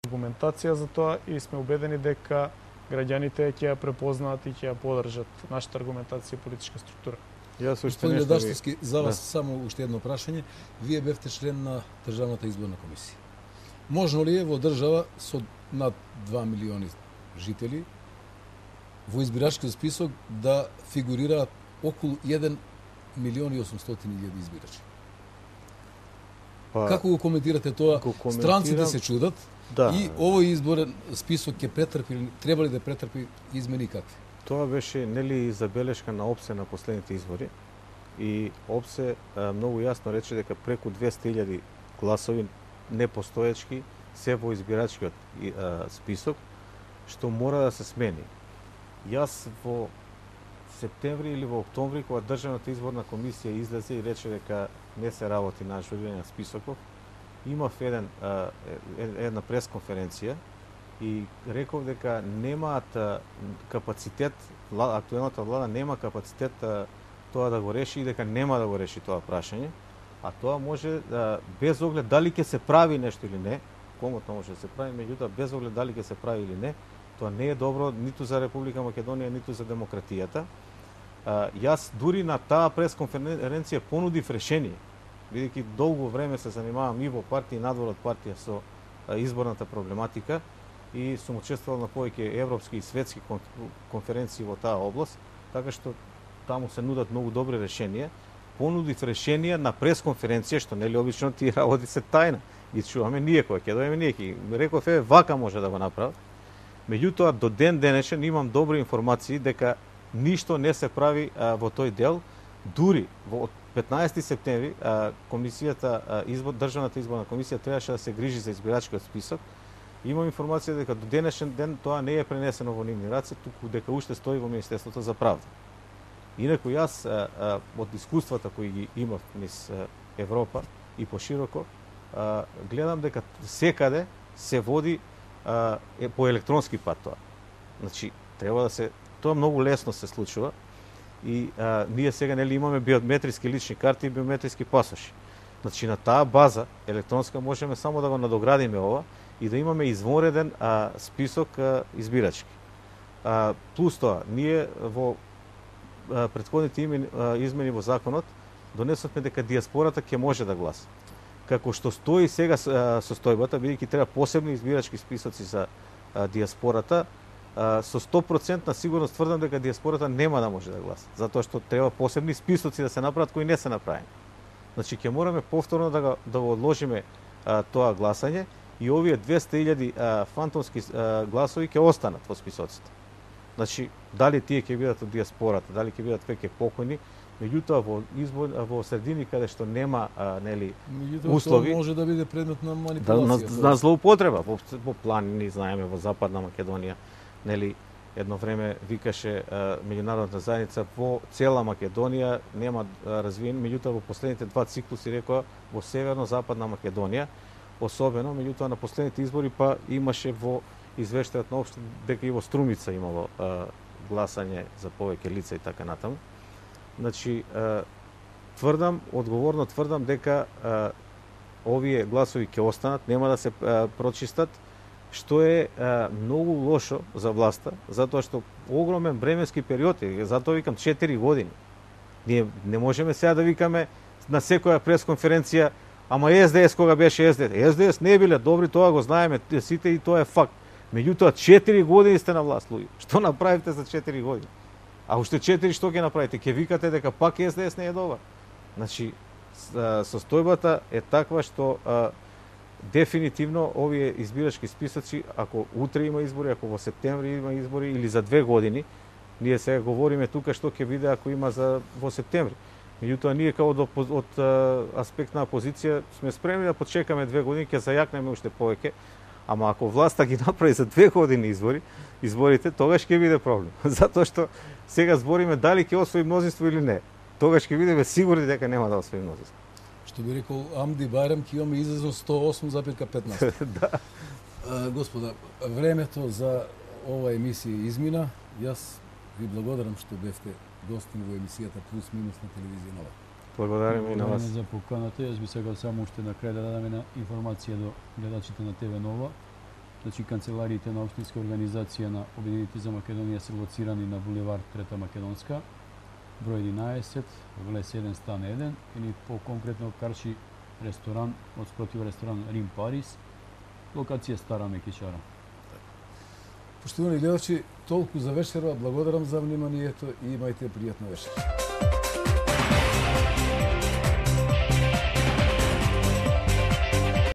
аргументација за тоа и сме убедени дека граѓаните ќе ја препознаат и ќе ја поддржат нашата аргументација и политичка структура. Јас уште Господин нешто Ледашевски, за вас само уште едно прашање. Вие бевте член на Државната изборна комисија. Можно ли е во држава со над 2 милиони жители во избирачкиот список да фигурираат околу 1 милион и 800 илјади избирачи? Како го коментирате тоа? Странците се чудат и овој изборен список ќе претрпи, треба ли да претрпи измени какви? Тоа беше нели забелешка на ОПСЕ на последните избори и ОПСЕ многу јасно рече дека преку 200.000 гласови непостоечки се во избирачкиот список, што мора да се смени. Јас во септември или во октомври, кога Државната изборна комисија излезе и рече дека не се работи на ажурирање на списоков, имав една пресконференција и реков дека немаат капацитет, актуелната влада нема капацитет тоа да го реши и дека нема да го реши тоа прашање, а тоа може без оглед дали ќе се прави нешто или не, комотно може да се прави, меѓутоа без оглед дали ќе се прави или не, тоа не е добро ниту за Република Македонија, ниту за демократијата. Јас дури на таа пресконференција понудив решение, бидејќи долго време се занимавам и во партија и надвор од партија со изборната проблематика и сум учествувал на повеќе европски и светски конференции во таа област, така што таму се нудат многу добри решенија. Понудив решенија на пресконференција, што нели обично тие работи се тајна. Ги чуваме ние кога ќе дојдеме ние ќе реков вака може да го направат. Меѓутоа до ден денешен имам добри информации дека ништо не се прави во тој дел. Дури во 15 септември комисијата Државната изборна комисија требаше да се грижи за избирачкиот список. Имам информација дека до денешен ден тоа не е пренесено во нивни раце, туку дека уште стои во Министерството за правда. Инаку јас од искуствата кои ги имав низ Европа и пошироко, гледам дека секаде се води по електронски пат тоа. Значи, треба да се тоа многу лесно се случува и ние сега нели имаме биометриски лични карти и биометриски пасоши. Значи на таа база електронска можеме само да го надоградиме ова и да имаме извонреден список избирачки. Плюс тоа, ние во претходните измени во законот донесовме дека диаспората ќе може да гласа. Како што стои сега состојбата, бидејќи треба посебни избирачки списоци за диаспората, со 100% сигурност тврдам дека диаспората нема да може да гласа, затоа што треба посебни списоци да се направат кои не се направени. Значи ќе мораме повторно да го одложиме тоа гласање и овие 200.000 фантомски гласови ќе останат во списоците. Значи, дали тие ќе бидат од диаспората, дали ќе бидат веќе покојни, меѓутоа во средини каде што нема нели услови, тоа може да биде предмет на манипулација. На злоупотреба во планини, знаеме во Западна Македонија, нели едно време викаше меѓународната заедница во цела Македонија нема развиен, меѓутоа во последните два циклуси рекоа во северно-западна Македонија, особено, меѓутоа на последните избори па имаше во извештајот на општин дека и во Струмица имало гласање за повеќе лица и така натаму. Значи, одговорно тврдам дека овие гласови ќе останат, нема да се прочистат, што е многу лошо за власта, затоа што огромен временски период е, затоа викам 4 години. Ние не можеме сега да викаме на секоја пресконференција, ама СДС кога беше СДС. СДС не биле добри, тоа го знаеме сите и тоа е факт. Меѓутоа 4 години сте на власт, луѓе. Што направите за 4 години? А уште 4 што ќе направите? Ќе викате дека пак СДС не е добар. Значи, состојбата е таква што дефинитивно овие избирачки списоци, ако утре има избори, ако во септември има избори или за 2 години, ние сега говориме тука што ќе биде ако има во септември. Меѓутоа ние како од аспект на опозиција сме спремни да почекаме 2 години, ќе зајакнеме уште повеќе. Ама ако власта ги направи за 2 години изборите, тогаш ќе биде проблем. Затоа што сега збориме дали ќе освои мнозинство или не. Тогаш ќе бидеме сигурни дека нема да освои мнозинство. Што би рекол Амди Байрам, ќе имаме излезно 108,15. Да. Господа, времето за ова емисија измина. Јас ви благодарам што бевте гостин во емисијата Плюс Минус на телевизија Нова. Благодариме и на вас. За поканата. Јас би сакал само уште на крај да дадам една информација до гледачите на ТВ Нова. Значи, канцелариите на општинска организација на Обединети за Македонија се лоцирани на булевард Трета Македонска, број 11, влез 1, стан 1, или по-конкретно Карши ресторан, од спротив ресторан Рим Парис, локација Стара Мекичара. Поштовани гледачи, толку за вечера, благодарам за вниманието и имајте пријатна вечер.